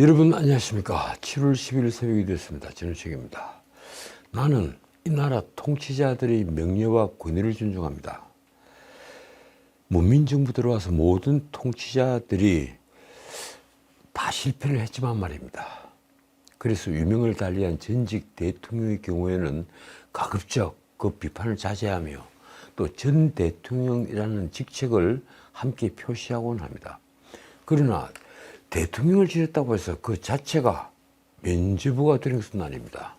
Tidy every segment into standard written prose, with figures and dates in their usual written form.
여러분 안녕하십니까. 7월 10일 새벽이 됐습니다. 전우책입니다. 나는 이 나라 통치자들의 명예와 권위를 존중합니다. 문민정부 들어와서 모든 통치자들이 다 실패를 했지만 말입니다. 그래서 유명을 달리한 전직 대통령의 경우에는 가급적 그 비판을 자제하며 또 전 대통령이라는 직책을 함께 표시하곤 합니다. 그러나 대통령을 지냈다고 해서 그 자체가 면죄부가 되는 것은 아닙니다.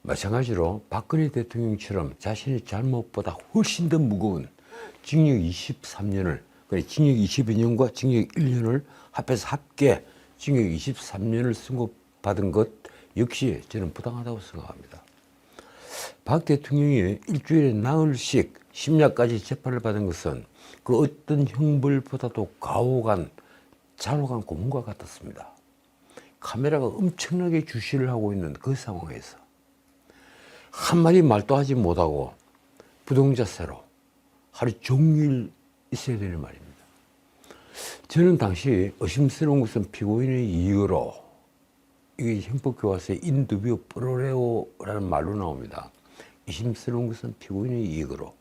마찬가지로 박근혜 대통령처럼 자신의 잘못보다 훨씬 더 무거운 징역 23년을, 징역 22년과 징역 1년을 합해서 합계 징역 23년을 선고받은 것 역시 저는 부당하다고 생각합니다. 박 대통령이 일주일에 나흘씩 심야까지 재판을 받은 것은 그 어떤 형벌보다도 가혹한 잔혹한 고문과 같았습니다. 카메라가 엄청나게 주시를 하고 있는 그 상황에서 한마디 말도 하지 못하고 부동자세로 하루 종일 있어야 되는 말입니다. 저는 당시 의심스러운 것은 피고인의 이유로, 이게 형법교과서에 인두비오 프로레오라는 말로 나옵니다. 의심스러운 것은 피고인의 이익으로.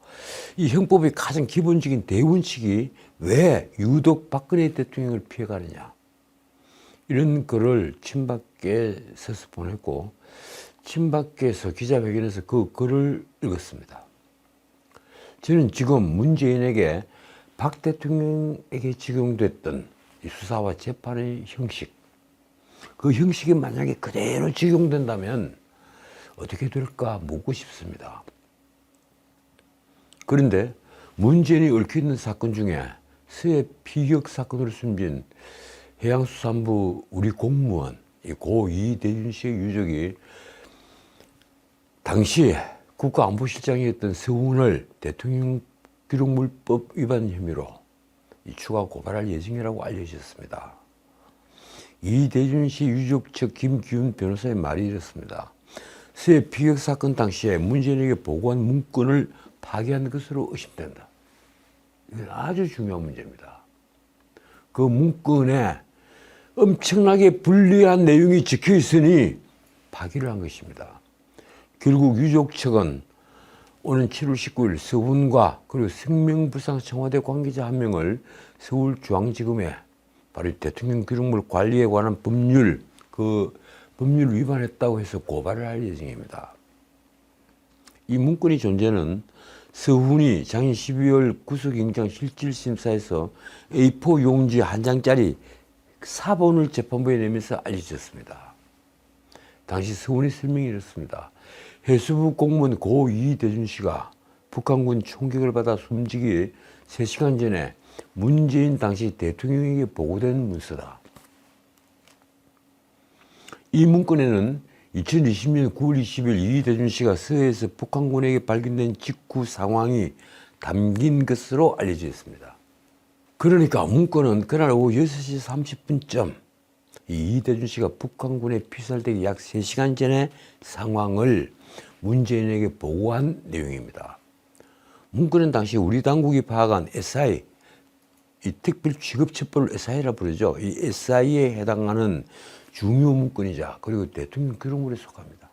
이 형법의 가장 기본적인 대원칙이 왜 유독 박근혜 대통령을 피해가느냐, 이런 글을 친박계에 써서 보냈고, 친박계에서 기자회견에서 그 글을 읽었습니다. 저는 지금 문재인에게 박 대통령에게 적용됐던 이 수사와 재판의 형식, 그 형식이 만약에 그대로 적용된다면 어떻게 될까 묻고 싶습니다. 그런데 문재인이 얽혀 있는 사건 중에 서해 피격 사건으로 숨진 해양수산부 우리 공무원 고 이대준 씨의 유족이 당시 국가안보실장이었던 서훈을 대통령 기록물법 위반 혐의로 추가 고발할 예정이라고 알려졌습니다. 이대준 씨 유족 측 김기훈 변호사의 말이 이렇습니다. 서해 피격 사건 당시에 문재인에게 보고한 문건을 파기한 것으로 의심된다. 이건 아주 중요한 문제입니다. 그 문건에 엄청나게 불리한 내용이 적혀 있으니 파기를 한 것입니다. 결국 유족 측은 오는 7월 19일 서훈과 그리고 생명부상 청와대 관계자 한 명을 서울중앙지검에 바로 대통령 기록물 관리에 관한 법률 위반했다고 해서 고발을 할 예정입니다. 이 문건의 존재는 서훈이 작년 12월 구속영장 실질심사에서 A4 용지 한 장짜리 사본을 재판부에 내면서 알려졌습니다. 당시 서훈의 설명이 이렇습니다. 해수부 공무원 고 이대준 씨가 북한군 총격을 받아 숨지기 3시간 전에 문재인 당시 대통령에게 보고된 문서다. 이 문건에는 2020년 9월 20일 이대준 씨가 서해에서 북한군에게 발견된 직후 상황이 담긴 것으로 알려져 있습니다. 그러니까 문건은 그날 오후 6시 30분쯤 이대준 씨가 북한군에 피살되기 약 3시간 전의 상황을 문재인에게 보고한 내용입니다. 문건은 당시 우리 당국이 파악한 SI, 이 특별취급첩보를 SI라 부르죠. 이 SI에 해당하는 중요 문건이자 그리고 대통령 기록물에 속합니다.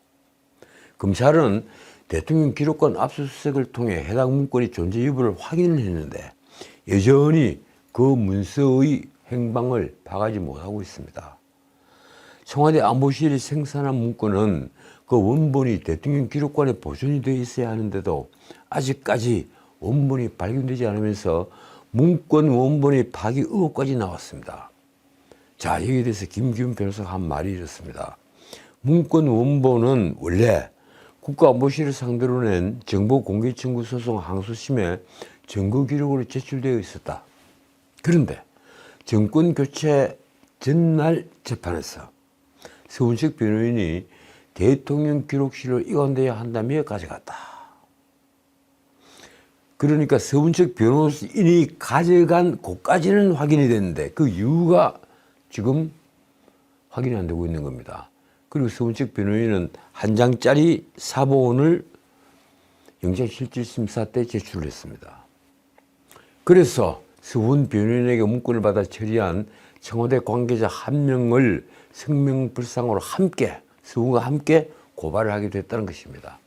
검찰은 대통령 기록관 압수수색을 통해 해당 문건의 존재 여부를 확인을 했는데 여전히 그 문서의 행방을 파악하지 못하고 있습니다. 청와대 안보실이 생산한 문건은 그 원본이 대통령 기록관에 보존이 되어 있어야 하는데도 아직까지 원본이 발견되지 않으면서 문건 원본의 파기 의혹까지 나왔습니다. 자, 여기에 대해서 김기훈 변호사가 한 말이 이렇습니다. 문건 원본은 원래 국가안보실을 상대로 낸 정보공개청구 소송 항소심에 증거 기록으로 제출되어 있었다. 그런데 정권 교체 전날 재판에서 서훈식 변호인이 대통령 기록실로 이관되어야 한다며 가져갔다. 그러니까 서훈식 변호인이 가져간 곳까지는 확인이 됐는데 그 이유가 지금 확인이 안 되고 있는 겁니다. 그리고 서훈식 변호인은 한 장짜리 사본을 영장실질심사 때 제출을 했습니다. 그래서 서훈 변호인에게 문건을 받아 처리한 청와대 관계자 한 명을 성명불상으로 서울과 함께 고발을 하게 됐다는 것입니다.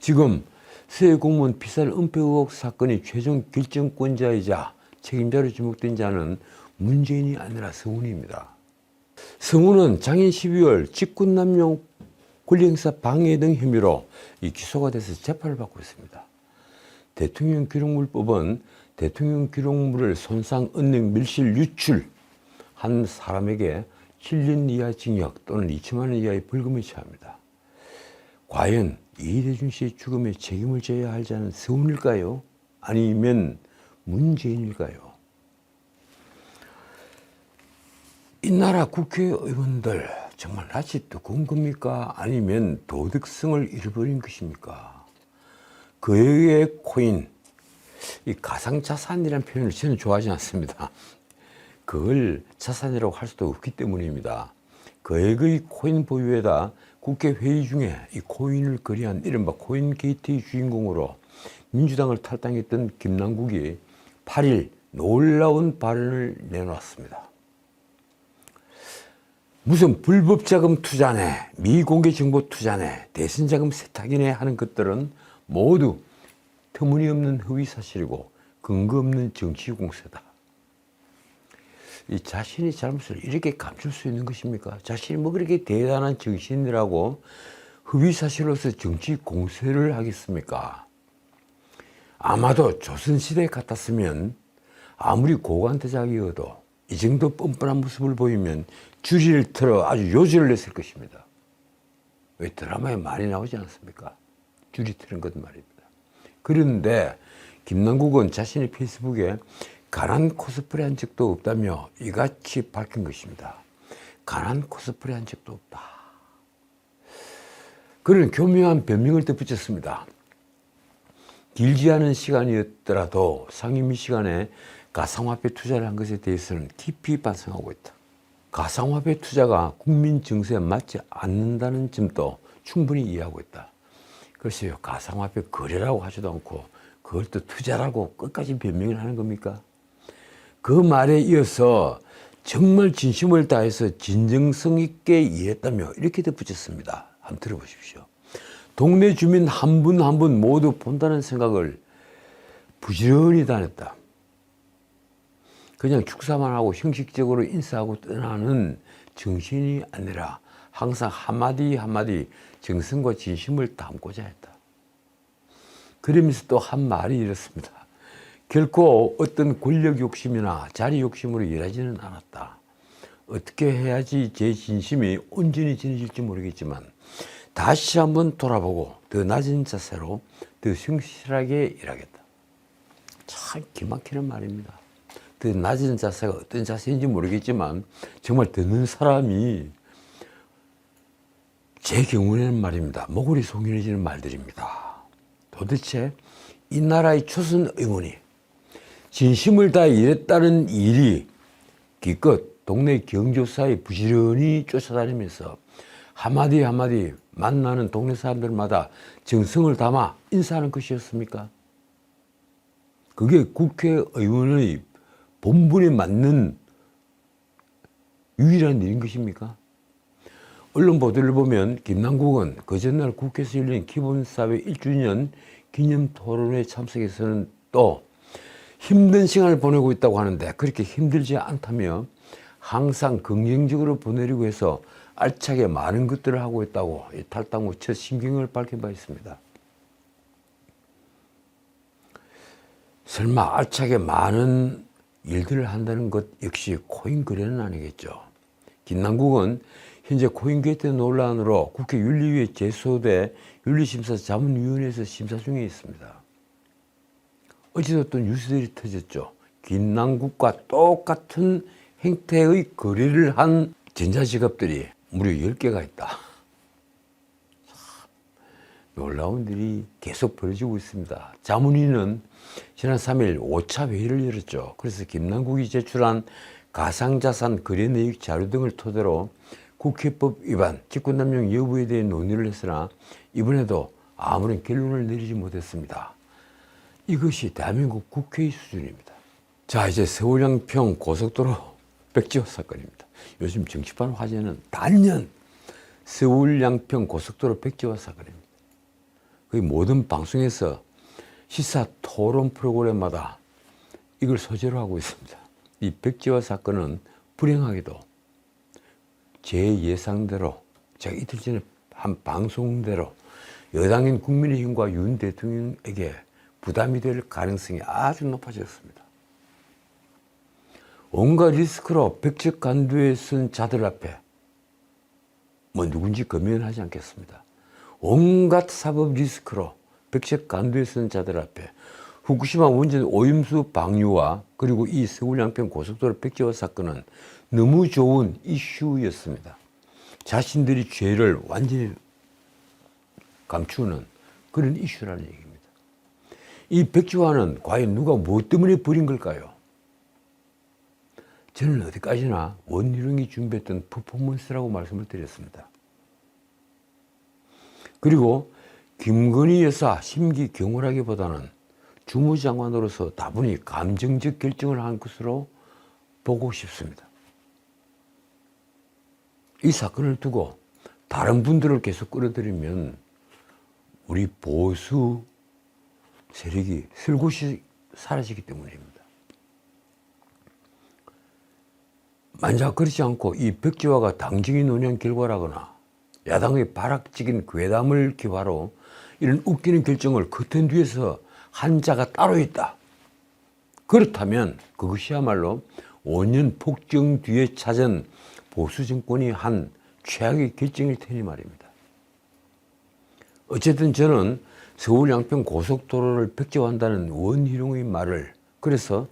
지금 서해 공무원 피살 은폐 의혹 사건의 최종 결정권자이자 책임자로 지목된 자는 문재인이 아니라 성훈이입니다. 성훈은 작년 12월 직권남용 권리행사 방해 등 혐의로 기소가 돼서 재판을 받고 있습니다. 대통령 기록물법은 대통령 기록물을 손상, 은닉, 밀실, 유출한 사람에게 7년 이하 징역 또는 2천만 원 이하의 벌금을 처합니다. 과연 이대준 씨의 죽음에 책임을 져야 할 자는 성훈일까요? 아니면 문재인일까요? 이 나라 국회의원들 정말 낯이 뜨거운 겁니까? 아니면 도덕성을 잃어버린 것입니까? 그에게 코인, 이 가상자산이라는 표현을 저는 좋아하지 않습니다. 그걸 자산이라고 할 수도 없기 때문입니다. 그에게 코인 보유에다 국회 회의 중에 이 코인을 거래한 이른바 코인 게이트의 주인공으로 민주당을 탈당했던 김남국이 8일 놀라운 발언을 내놓았습니다. 무슨 불법 자금 투자네, 미공개 정보 투자네, 대선 자금 세탁이네 하는 것들은 모두 터무니없는 허위 사실이고 근거 없는 정치 공세다. 이 자신의 잘못을 이렇게 감출 수 있는 것입니까? 자신이 뭐 그렇게 대단한 정신이라고 허위 사실로서 정치 공세를 하겠습니까? 아마도 조선시대 같았으면 아무리 고관대작이어도 이 정도 뻔뻔한 모습을 보이면 줄이를 틀어 아주 요지를 냈을 것입니다. 왜 드라마에 많이 나오지 않습니까? 줄이 트는 것 말입니다. 그런데 김남국은 자신의 페이스북에 가난 코스프레 한 적도 없다며 이같이 밝힌 것입니다. 가난 코스프레 한 적도 없다. 그런 교묘한 변명을 덧붙였습니다. 길지 않은 시간이었더라도 상임위 시간에 가상화폐 투자를 한 것에 대해서는 깊이 반성하고 있다. 가상화폐 투자가 국민 정서에 맞지 않는다는 점도 충분히 이해하고 있다. 글쎄요, 가상화폐 거래라고 하지도 않고 그걸 또 투자라고 끝까지 변명을 하는 겁니까? 그 말에 이어서 정말 진심을 다해서 진정성 있게 이해했다며 이렇게 덧붙였습니다. 한번 들어보십시오. 동네 주민 한 분 한 분 모두 본다는 생각을 부지런히 다녔다. 그냥 축사만 하고 형식적으로 인사하고 떠나는 정신이 아니라 항상 한마디 한마디 정성과 진심을 담고자 했다. 그러면서 또 한 말이 이렇습니다. 결코 어떤 권력 욕심이나 자리 욕심으로 일하지는 않았다. 어떻게 해야지 제 진심이 온전히 전해질지 모르겠지만 다시 한번 돌아보고 더 낮은 자세로 더 성실하게 일하겠다. 참 기막히는 말입니다. 더 낮은 자세가 어떤 자세인지 모르겠지만 정말 듣는 사람이 제 경우에는 말입니다. 목걸이 송연해지는 말들입니다. 도대체 이 나라의 초선 의원이 진심을 다해 일했다는 일이 기껏 동네 경조사에 부지런히 쫓아다니면서 한마디 한마디 만나는 동네 사람들마다 정성을 담아 인사하는 것이었습니까? 그게 국회의원의 본분에 맞는 유일한 일인 것입니까? 언론 보도를 보면 김남국은 그 전날 국회에서 열린 기본사회 1주년 기념 토론회 참석해서는 또 힘든 시간을 보내고 있다고 하는데 그렇게 힘들지 않다며 항상 긍정적으로 보내려고 해서 알차게 많은 것들을 하고 있다고 탈당 후 첫 심경을 밝힌 바 있습니다. 설마 알차게 많은 일들을 한다는 것 역시 코인 거래는 아니겠죠. 김남국은 현재 코인게이트 논란으로 국회 윤리위에 제소돼 윤리심사 자문위원회에서 심사 중에 있습니다. 어찌됐든 뉴스들이 터졌죠. 김남국과 똑같은 행태의 거래를 한 전자지갑들이 무려 10개가 있다. 놀라운 일이 계속 벌어지고 있습니다. 자문위는 지난 3일 5차 회의를 열었죠. 그래서 김남국이 제출한 가상자산 거래 내역 자료 등을 토대로 국회법 위반, 직권남용 여부에 대해 논의를 했으나 이번에도 아무런 결론을 내리지 못했습니다. 이것이 대한민국 국회의 수준입니다. 자, 이제 서울 양평 고속도로 백지화 사건입니다. 요즘 정치판 화제는 단연 서울 양평 고속도로 백지화 사건입니다. 거의 모든 방송에서 시사 토론 프로그램마다 이걸 소재로 하고 있습니다. 이 백지화 사건은 불행하게도 제 예상대로 제가 이틀 전에 한 방송대로 여당인 국민의힘과 윤 대통령에게 부담이 될 가능성이 아주 높아졌습니다. 온갖 리스크로 백척간두에 쓴 자들 앞에 누군지 검열하지 않겠습니다. 온갖 사법 리스크로 백척간두에 쓴 자들 앞에 후쿠시마 원전 오염수 방류와 그리고 이 서울 양평 고속도로 백지화 사건은 너무 좋은 이슈였습니다. 자신들이 죄를 완전히 감추는 그런 이슈라는 얘기입니다. 이 백지화는 과연 누가 무엇 때문에 벌인 걸까요? 저는 어디까지나 원희룡이 준비했던 퍼포먼스라고 말씀을 드렸습니다. 그리고 김건희 여사 심기경호라기보다는 주무장관으로서 다분히 감정적 결정을 한 것으로 보고 싶습니다. 이 사건을 두고 다른 분들을 계속 끌어들이면 우리 보수 세력이 슬곳이 사라지기 때문입니다. 만약 그렇지 않고 이 백지화가 당정의 논의 결과라거나 야당의 발악적인 괴담을 기화로 이런 웃기는 결정을 커튼 뒤에서 한 자가 따로 있다. 그렇다면 그것이야말로 5년 폭정 뒤에 찾은 보수 정권이 한 최악의 결정일 테니 말입니다. 어쨌든 저는 서울 양평 고속도로를 백지화한다는 원희룡의 말을 그래서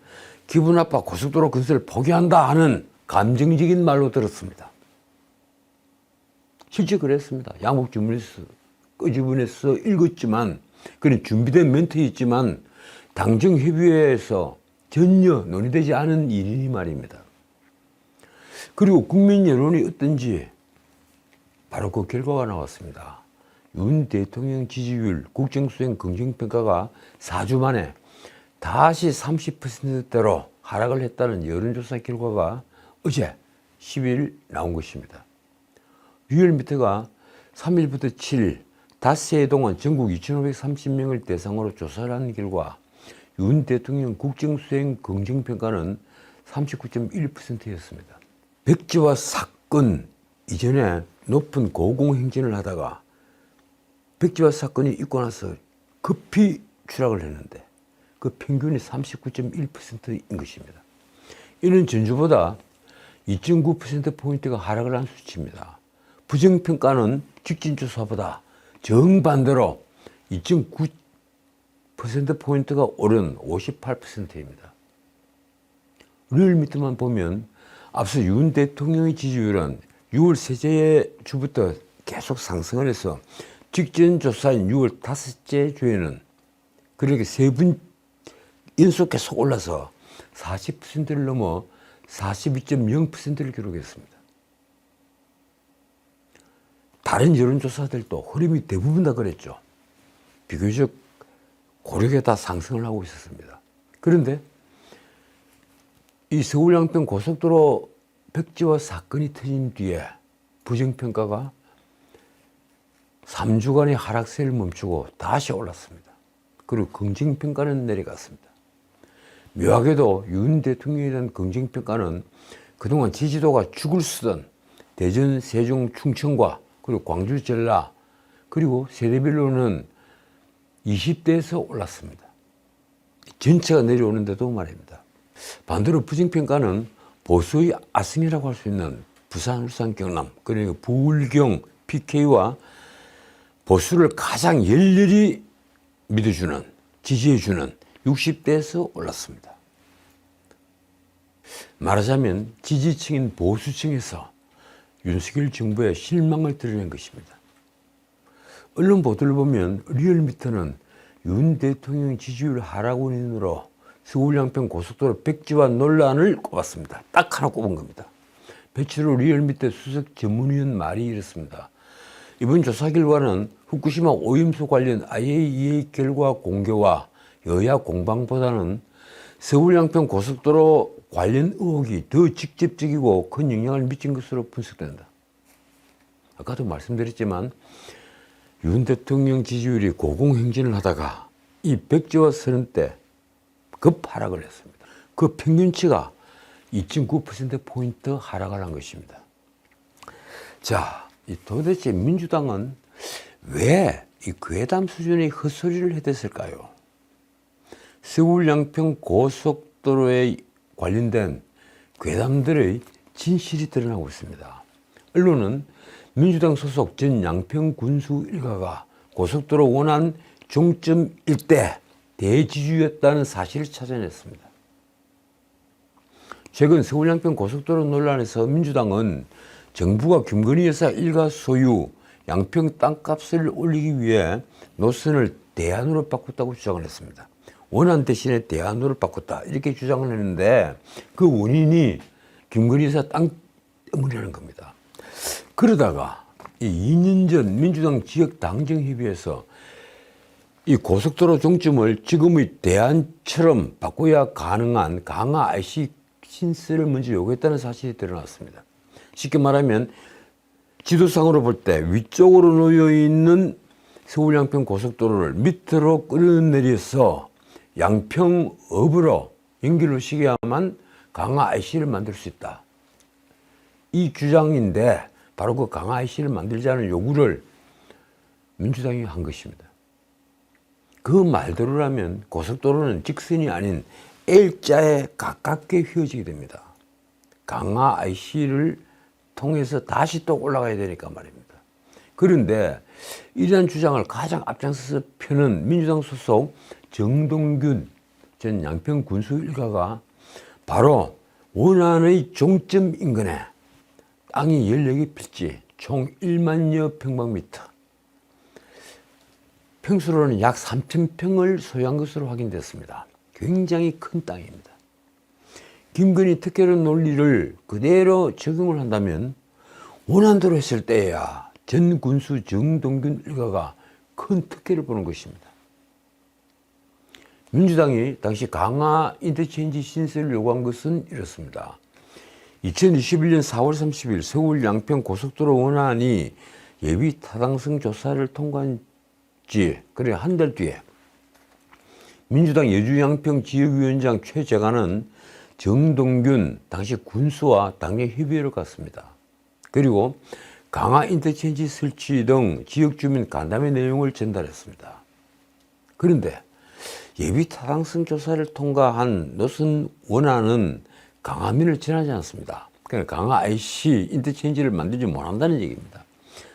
기분 나빠 고속도로 건설을 포기한다 하는 감정적인 말로 들었습니다. 실제 그랬습니다. 양복 주문에서 끄집어내서 읽었지만 그는 준비된 멘트였지만 당정협의회에서 전혀 논의되지 않은 일이니 말입니다. 그리고 국민 여론이 어떤지 바로 그 결과가 나왔습니다. 윤 대통령 지지율 국정수행 긍정평가가 4주 만에 다시 30%대로 하락을 했다는 여론조사 결과가 어제 10일 나온 것입니다. 리얼미터가 3일부터 7일 닷새 동안 전국 2,530명을 대상으로 조사를 한 결과 윤 대통령 국정수행 긍정평가는 39.1%였습니다. 백지화 사건 이전에 높은 고공행진을 하다가 백지화 사건이 있고 나서 급히 추락을 했는데 그 평균이 39.1%인 것입니다. 이는 전주보다 2.9%포인트가 하락을 한 수치입니다. 부정평가는 직진조사보다 정반대로 2.9%포인트가 오른 58%입니다. 리얼미터만 보면 앞서 윤 대통령의 지지율은 6월 셋째 주부터 계속 상승을 해서 직전조사인 6월 다섯째 주에는 그렇게 세 분 연속 계속 올라서 40%를 넘어 42.0%를 기록했습니다. 다른 여론조사들도 흐름이 대부분 다 그랬죠. 비교적 고르게 다 상승을 하고 있었습니다. 그런데 이 서울 양평 고속도로 백지화 사건이 터진 뒤에 부정평가가 3주간의 하락세를 멈추고 다시 올랐습니다. 그리고 긍정평가는 내려갔습니다. 묘하게도 윤 대통령에 대한 긍정평가는 그동안 지지도가 죽을 쓰던 대전, 세종, 충청과 그리고 광주, 전라 그리고 세대별로는 20대에서 올랐습니다. 전체가 내려오는데도 말입니다. 반대로 부정평가는 보수의 아승이라고 할 수 있는 부산, 울산, 경남 그리고 부울경, PK와 보수를 가장 열렬히 믿어주는 지지해주는 60대에서 올랐습니다. 말하자면 지지층인 보수층에서 윤석열 정부의 실망을 드러낸 것입니다. 언론 보도를 보면 리얼미터는 윤 대통령 지지율 하락 원인으로 서울 양평 고속도로 백지화 논란을 꼽았습니다. 딱 하나 꼽은 겁니다. 배치로 리얼미터 수석 전문위원 말이 이렇습니다. 이번 조사 결과는 후쿠시마 오염수 관련 IAEA 결과 공개와 여야 공방보다는 서울 양평 고속도로 관련 의혹이 더 직접적이고 큰 영향을 미친 것으로 분석된다. 아까도 말씀드렸지만 윤 대통령 지지율이 고공행진을 하다가 이 백제와 선언 때 급 하락을 했습니다. 그 평균치가 2.9%포인트 하락을 한 것입니다. 자, 도대체 민주당은 왜 이 괴담 수준의 헛소리를 해댔을까요? 서울 양평 고속도로에 관련된 괴담들의 진실이 드러나고 있습니다. 언론은 민주당 소속 전 양평 군수 일가가 고속도로 원안 종점 일대 대지주였다는 사실을 찾아냈습니다. 최근 서울 양평 고속도로 논란에서 민주당은 정부가 김건희 여사 일가 소유 양평 땅값을 올리기 위해 노선을 대안으로 바꿨다고 주장을 했습니다. 원안 대신에 대안으로 바꿨다 이렇게 주장을 했는데 그 원인이 김건희 여사 땅 때문이라는 겁니다. 그러다가 이 2년 전 민주당 지역 당정협의회에서 이 고속도로 종점을 지금의 대안처럼 바꿔야 가능한 강화 IC 신설을 먼저 요구했다는 사실이 드러났습니다. 쉽게 말하면 지도상으로 볼 때 위쪽으로 놓여 있는 서울 양평 고속도로를 밑으로 끌어내려서 양평읍으로 연결을 시켜야만 강화 IC를 만들 수 있다. 이 주장인데 바로 그 강화 IC를 만들자는 요구를 민주당이 한 것입니다. 그 말대로라면 고속도로는 직선이 아닌 L자에 가깝게 휘어지게 됩니다. 강화 IC를 통해서 다시 또 올라가야 되니까 말입니다. 그런데 이러한 주장을 가장 앞장서서 펴는 민주당 소속 정동균 전 양평 군수 일가가 바로 원안의 종점 인근에 땅이 14개 필지 총 1만여 평방미터 평수로는 약 3,000평을 소유한 것으로 확인됐습니다. 굉장히 큰 땅입니다. 김건희 특혜론 논리를 그대로 적용을 한다면 원안대로 했을 때야 전 군수 정동균 일가가 큰 특혜를 보는 것입니다. 민주당이 당시 강화 인터체인지 신설을 요구한 것은 이렇습니다. 2021년 4월 30일 서울 양평 고속도로 원안이 예비 타당성 조사를 통과한 지 그래 한 달 뒤에 민주당 여주 양평 지역위원장 최재관은 정동균 당시 군수와 당내 협의회를 갔습니다. 그리고 강화 인터체인지 설치 등 지역 주민 간담회 내용을 전달했습니다. 그런데 예비 타당성 조사를 통과한 노선 원안은 강화면을 지나지 않습니다. 그러니까 강화 IC 인터체인지를 만들지 못한다는 얘기입니다.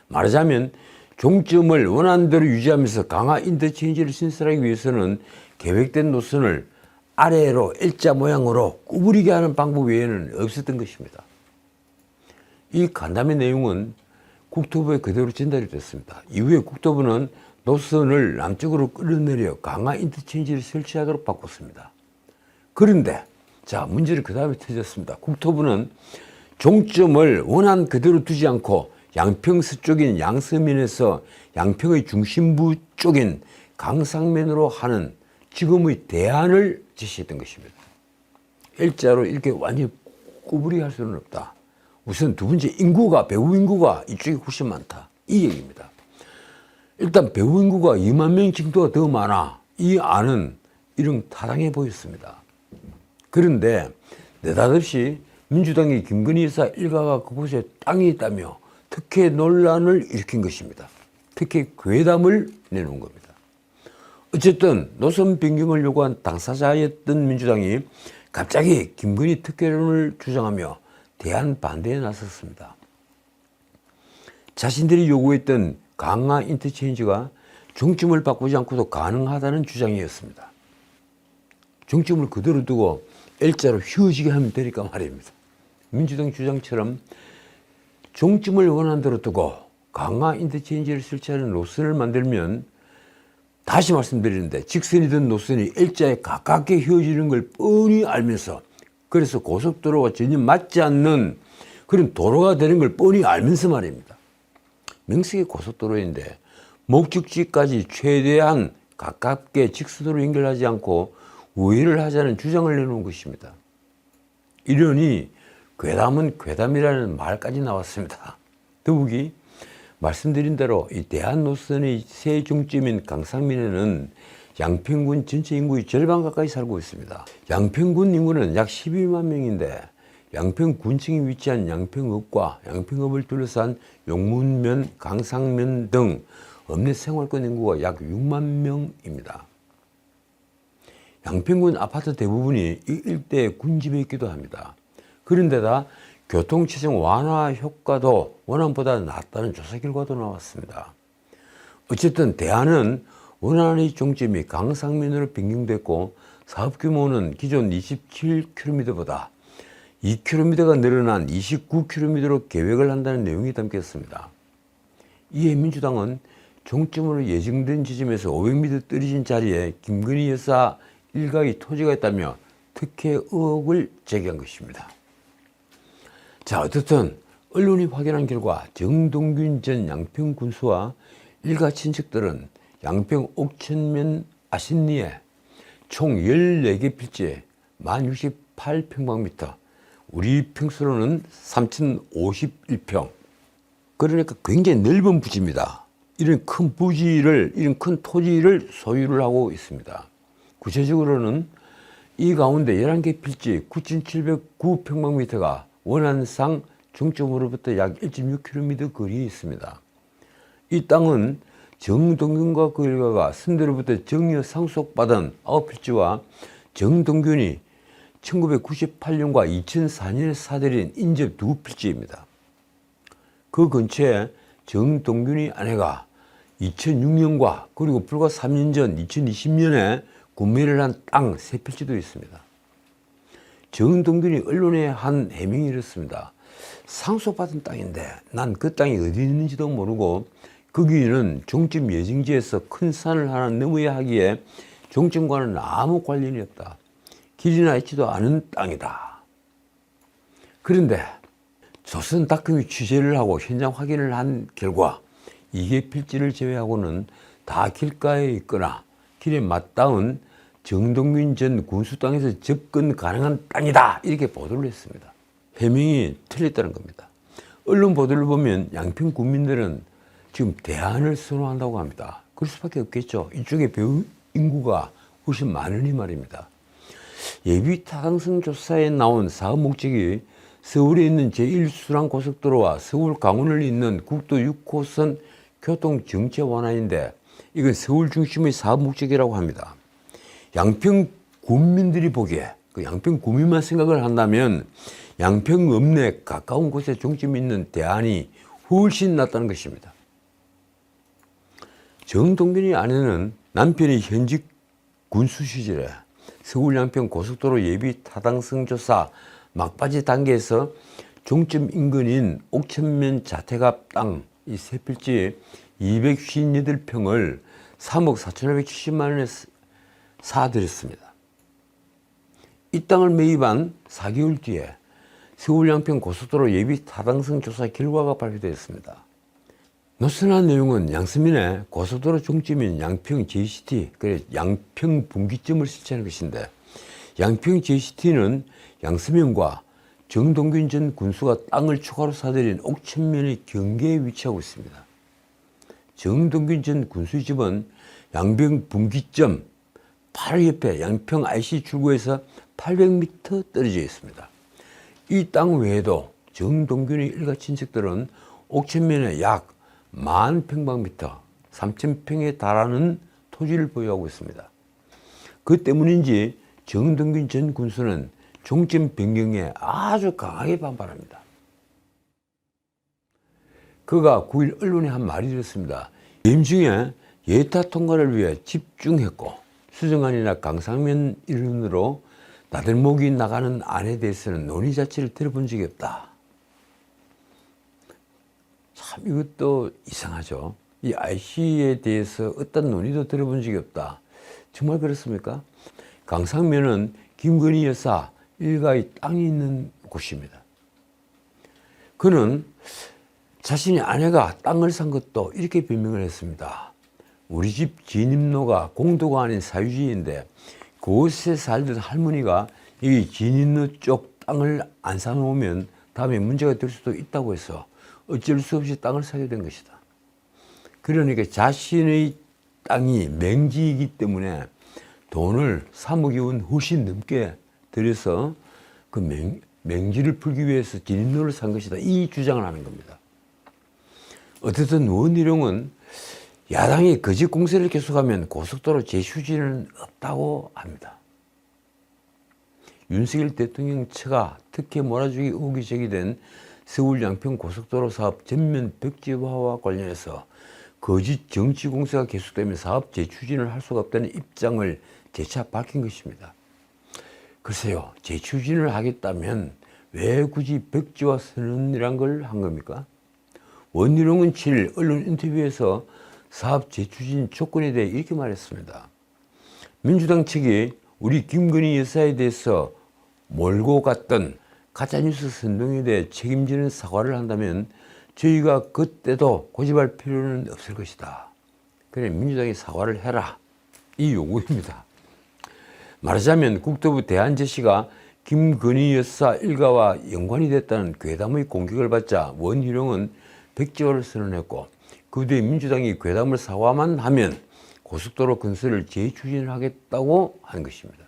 말하자면 종점을 원안대로 유지하면서 강화 인터체인지를 신설하기 위해서는 계획된 노선을 아래로 L자 모양으로 구부리게 하는 방법 외에는 없었던 것입니다. 이 간담회 내용은 국토부에 그대로 전달이 됐습니다. 이후에 국토부는 노선을 남쪽으로 끌어내려 강화 인터체인지를 설치하도록 바꿨습니다. 그런데 자, 문제를 그 다음에 터졌습니다. 국토부는 종점을 원안 그대로 두지 않고 양평 서쪽인 양서면에서 양평의 중심부 쪽인 강상면으로 하는 지금의 대안을 제시했던 것입니다. L자로 이렇게 완전히 구부리게 할 수는 없다. 우선 두 번째 배후 인구가 이쪽이 훨씬 많다. 이 얘기입니다. 일단 배후 인구가 2만 명 정도가 더 많아. 이 안은 이런 타당해 보였습니다. 그런데 느닷없이 민주당이 김건희 여사 일가가 그곳에 땅이 있다며 특혜 논란을 일으킨 것입니다. 특혜 괴담을 내놓은 겁니다. 어쨌든 노선 변경을 요구한 당사자였던 민주당이 갑자기 김건희 특혜론을 주장하며 대안 반대에 나섰습니다. 자신들이 요구했던 강화 인터체인지가 종점을 바꾸지 않고도 가능하다는 주장이었습니다. 종점을 그대로 두고 L자로 휘어지게 하면 되니까 말입니다. 민주당 주장처럼 종점을 원하는 대로 두고 강화 인터체인지를 설치하는 노선을 만들면 다시 말씀드리는데 직선이든 노선이 L자에 가깝게 휘어지는 걸 뻔히 알면서 그래서 고속도로와 전혀 맞지 않는 그런 도로가 되는 걸 뻔히 알면서 말입니다. 명색이 고속도로인데 목적지까지 최대한 가깝게 직선으로 연결하지 않고 우회를 하자는 주장을 내놓은 것입니다. 이러니 괴담은 괴담이라는 말까지 나왔습니다. 더욱이 말씀드린 대로 이 대한 노선의 세 중점인 강상민에는 양평군 전체 인구의 절반 가까이 살고 있습니다. 양평군 인구는 약 12만 명인데 양평군청이 위치한 양평읍과 양평읍을 둘러싼 용문면, 강상면 등 읍내 생활권 인구가 약 6만 명입니다. 양평군 아파트 대부분이 이 일대에 군집에 있기도 합니다. 그런데다 교통체증 완화 효과도 원안보다 낮다는 조사 결과도 나왔습니다. 어쨌든 대안은 원안의 종점이 강상면으로 변경됐고 사업 규모는 기존 27km보다 2km가 늘어난 29km로 계획을 한다는 내용이 담겼습니다. 이에 민주당은 종점으로 예정된 지점에서 500m 떨어진 자리에 김건희 여사 일가의 토지가 있다며 특혜 의혹을 제기한 것입니다. 자, 어떻든 언론이 확인한 결과 정동균 전 양평 군수와 일가 친척들은 양평 옥천면 아신리에 총 14개 필지에 1068평방미터, 우리 평수로는 3051평, 그러니까 굉장히 넓은 부지입니다. 이런 큰 부지를, 이런 큰 토지를 소유를 하고 있습니다. 구체적으로는 이 가운데 11개 필지 9709평방미터가 원안상 중점으로부터 약 1.6km 거리에 있습니다. 이 땅은 정동균과 그 일가가 선대로부터 정여 상속받은 9필지와 정동균이 1998년과 2004년에 사들인 인접 2필지입니다. 그 근처에 정동균의 아내가 2006년과 그리고 불과 3년 전 2020년에 구매를 한 땅 3필지도 있습니다. 정동균이 언론에 한 해명이 이렇습니다. 상속받은 땅인데 난 그 땅이 어디 있는지도 모르고 거기는 종점 예정지에서 큰 산을 하나 넘어야 하기에 종점과는 아무 관련이 없다. 길이나 있지도 않은 땅이다. 그런데 조선닷컴이 취재를 하고 현장 확인을 한 결과 이게 필지를 제외하고는 다 길가에 있거나 길에 맞닿은 정동균 전 군수 땅에서 접근 가능한 땅이다. 이렇게 보도를 했습니다. 해명이 틀렸다는 겁니다. 언론 보도를 보면 양평 군민들은 지금 대안을 선호한다고 합니다. 그럴 수밖에 없겠죠. 이쪽에 배우 인구가 훨씬 많으니 말입니다. 예비 타당성 조사에 나온 사업 목적이 서울에 있는 제1순환고속도로와 서울 강원을 잇는 국도 6호선 교통 정체 완화인데 이건 서울 중심의 사업 목적이라고 합니다. 양평 군민들이 보기에 그 양평 구민만 생각을 한다면 양평 읍내 가까운 곳에 중점이 있는 대안이 훨씬 낫다는 것입니다. 정동균의 아내는 남편이 현직 군수 시절에 서울 양평 고속도로 예비 타당성 조사 막바지 단계에서 중점 인근인 옥천면 자택앞 땅 이 세 필지 258평을 3억 4,570만 원에 사들였습니다. 이 땅을 매입한 4개월 뒤에 서울 양평 고속도로 예비 타당성 조사 결과가 발표되었습니다. 노선한 내용은 양서면에 고속도로 중점인 양평 JCT, 그래 양평 분기점을 설치하는 것인데 양평 JCT는 양서면과 정동균 전 군수가 땅을 추가로 사들인 옥천면의 경계에 위치하고 있습니다. 정동균 전 군수의 집은 양평 분기점 바로 옆에 양평 IC 출구에서 800m 떨어져 있습니다. 이 땅 외에도 정동균의 일가 친척들은 옥천면에 약 10,000평방미터, 3,000평에 달하는 토지를 보유하고 있습니다. 그 때문인지 정동균 전 군수는 종점 변경에 아주 강하게 반발합니다. 그가 9일 언론에 한 말이 이렇습니다. 임중에 예타 통과를 위해 집중했고 수정안이나 강상면 일원으로 나들목이 나가는 안에 대해서는 논의 자체를 들어본 적이 없다. 참 이것도 이상하죠. 이 IC에 대해서 어떤 논의도 들어본 적이 없다. 정말 그렇습니까? 강상면은 김건희 여사 일가의 땅이 있는 곳입니다. 그는 자신의 아내가 땅을 산 것도 이렇게 변명을 했습니다. 우리 집 진입로가 공도가 아닌 사유지인데 그곳에 살던 할머니가 이 진입로 쪽 땅을 안 사놓으면 다음에 문제가 될 수도 있다고 해서 어쩔 수 없이 땅을 사게 된 것이다. 그러니까 자신의 땅이 맹지이기 때문에 돈을 3억여 원 훨씬 넘게 들여서 그 맹지를 풀기 위해서 진입로를 산 것이다. 이 주장을 하는 겁니다. 어쨌든 원희룡은 야당이 거짓 공세를 계속하면 고속도로 재휴지는 없다고 합니다. 윤석열 대통령 처가 특혜 몰아주기 의혹이 제기된 서울 양평 고속도로 사업 전면 백지화와 관련해서 거짓 정치 공세가 계속되면 사업 재추진을 할 수가 없다는 입장을 재차 밝힌 것입니다. 글쎄요, 재추진을 하겠다면 왜 굳이 백지화 선언이란 걸 한 겁니까? 원희룡은 7일 언론 인터뷰에서 사업 재추진 조건에 대해 이렇게 말했습니다. 민주당 측이 우리 김건희 여사에 대해서 몰고 갔던 가짜뉴스 선동에 대해 책임지는 사과를 한다면 저희가 그때도 고집할 필요는 없을 것이다. 그래 민주당이 사과를 해라. 이 요구입니다. 말하자면 국토부 대안제시가 김건희 여사 일가와 연관이 됐다는 괴담의 공격을 받자 원희룡은 백지화를 선언했고 그 뒤에 민주당이 괴담을 사과만 하면 고속도로 건설을 재추진을 하겠다고 한 것입니다.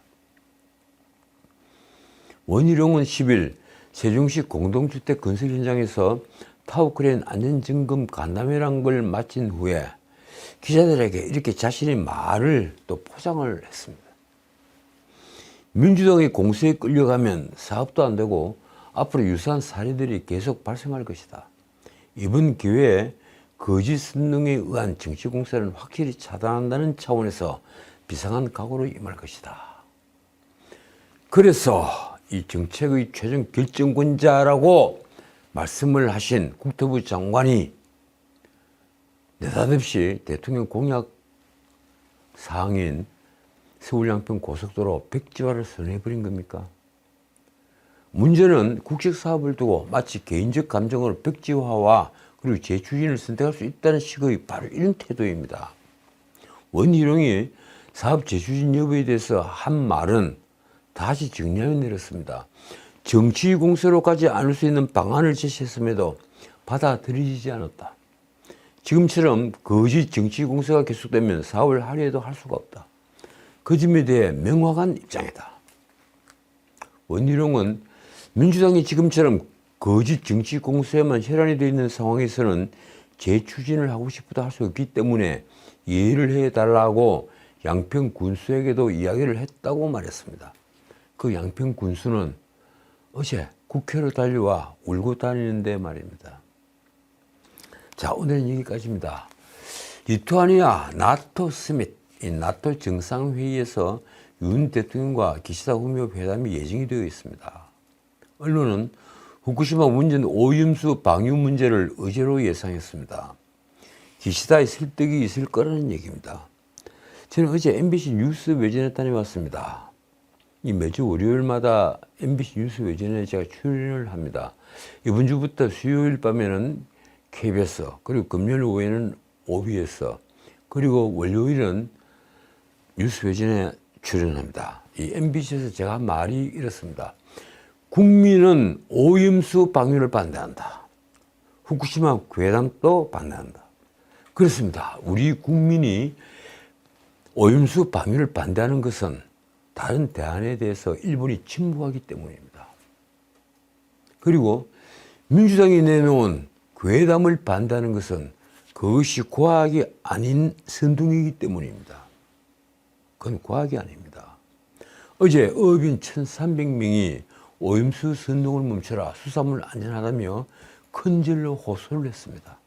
원희룡은 10일 세종시 공동주택 건설 현장에서 타워크레인 안전점검 간담회란 걸 마친 후에 기자들에게 이렇게 자신의 말을 또 포장을 했습니다. 민주당의 공세에 끌려가면 사업도 안 되고 앞으로 유사한 사례들이 계속 발생할 것이다. 이번 기회에 거짓 선동에 의한 정치 공세는 확실히 차단한다는 차원에서 비상한 각오로 임할 것이다. 그래서 이 정책의 최종 결정권자라고 말씀을 하신 국토부 장관이 느닷없이 대통령 공약 사항인 서울 양평 고속도로 백지화를 선언해버린 겁니까? 문제는 국책 사업을 두고 마치 개인적 감정으로 백지화와 그리고 재추진을 선택할 수 있다는 식의 바로 이런 태도입니다. 원희룡이 사업 재추진 여부에 대해서 한 말은 다시 정리하여 내렸습니다. 정치 공세로 가지 않을 수 있는 방안을 제시했음에도 받아들이지 않았다. 지금처럼 거짓 정치 공세가 계속되면 사업을 하려 해도 할 수가 없다. 그 점에 대해 명확한 입장이다. 원희룡은 민주당이 지금처럼 거짓 정치 공세에만 혈안이 되어 있는 상황에서는 재추진을 하고 싶어도 할 수 없기 때문에 이해를 해달라고 양평 군수에게도 이야기를 했다고 말했습니다. 그 양평 군수는 어제 국회로 달려와 울고 다니는데 말입니다. 자, 오늘은 여기까지입니다. 리투아니아 나토 서밋, 이 나토 정상회의에서 윤 대통령과 기시다 후미오 회담이 예정이 되어 있습니다. 언론은 후쿠시마 원전 오염수 방류 문제를 의제로 예상했습니다. 기시다의 설득이 있을 거라는 얘기입니다. 저는 어제 MBC 뉴스 외전에 다녀왔습니다. 이 매주 월요일마다 MBC 뉴스 외전에 제가 출연을 합니다. 이번 주부터 수요일 밤에는 KBS, 그리고 금요일 오후에는 OBS, 그리고 월요일은 뉴스 외전에 출연합니다. 이 MBC에서 제가 한 말이 이렇습니다. 국민은 오염수 방류를 반대한다. 후쿠시마 괴담도 반대한다. 그렇습니다. 우리 국민이 오염수 방류를 반대하는 것은 다른 대안에 대해서 일본이 침묵하기 때문입니다. 그리고 민주당이 내놓은 괴담을 반대하는 것은 그것이 과학이 아닌 선동이기 때문입니다. 그건 과학이 아닙니다. 어제 어업인 1,300명이 오염수 선동을 멈춰라, 수산물 안전하다며 큰절로 호소를 했습니다.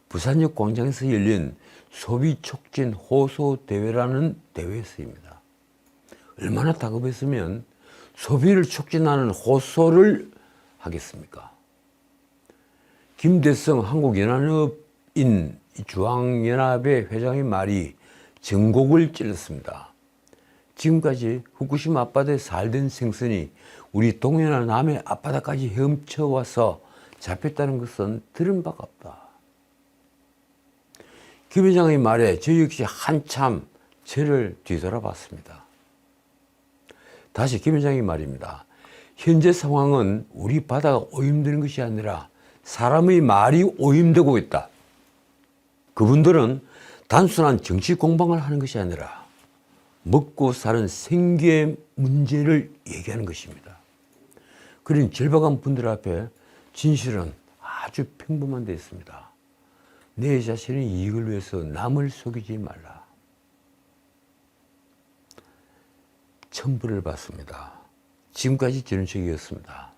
부산역 광장에서 열린 소비 촉진 호소 대회라는 대회에서입니다. 얼마나 다급했으면 소비를 촉진하는 호소를 하겠습니까? 김대성 한국연합인 주황연합의 회장의 말이 전곡을 찔렀습니다. 지금까지 후쿠시마 앞바다에 살던 생선이 우리 동해나 남해 앞바다까지 헤엄쳐와서 잡혔다는 것은 들은 바가 없다. 김 회장의 말에 저 역시 한참 저를 뒤돌아봤습니다. 다시 김 회장의 말입니다. 현재 상황은 우리 바다가 오염되는 것이 아니라 사람의 말이 오염되고 있다. 그분들은 단순한 정치 공방을 하는 것이 아니라 먹고 사는 생계의 문제를 얘기하는 것입니다. 그런 절박한 분들 앞에 진실은 아주 평범한 데 있습니다. 내 자신의 이익을 위해서 남을 속이지 말라. 첨부를 받습니다. 지금까지 전우책이었습니다.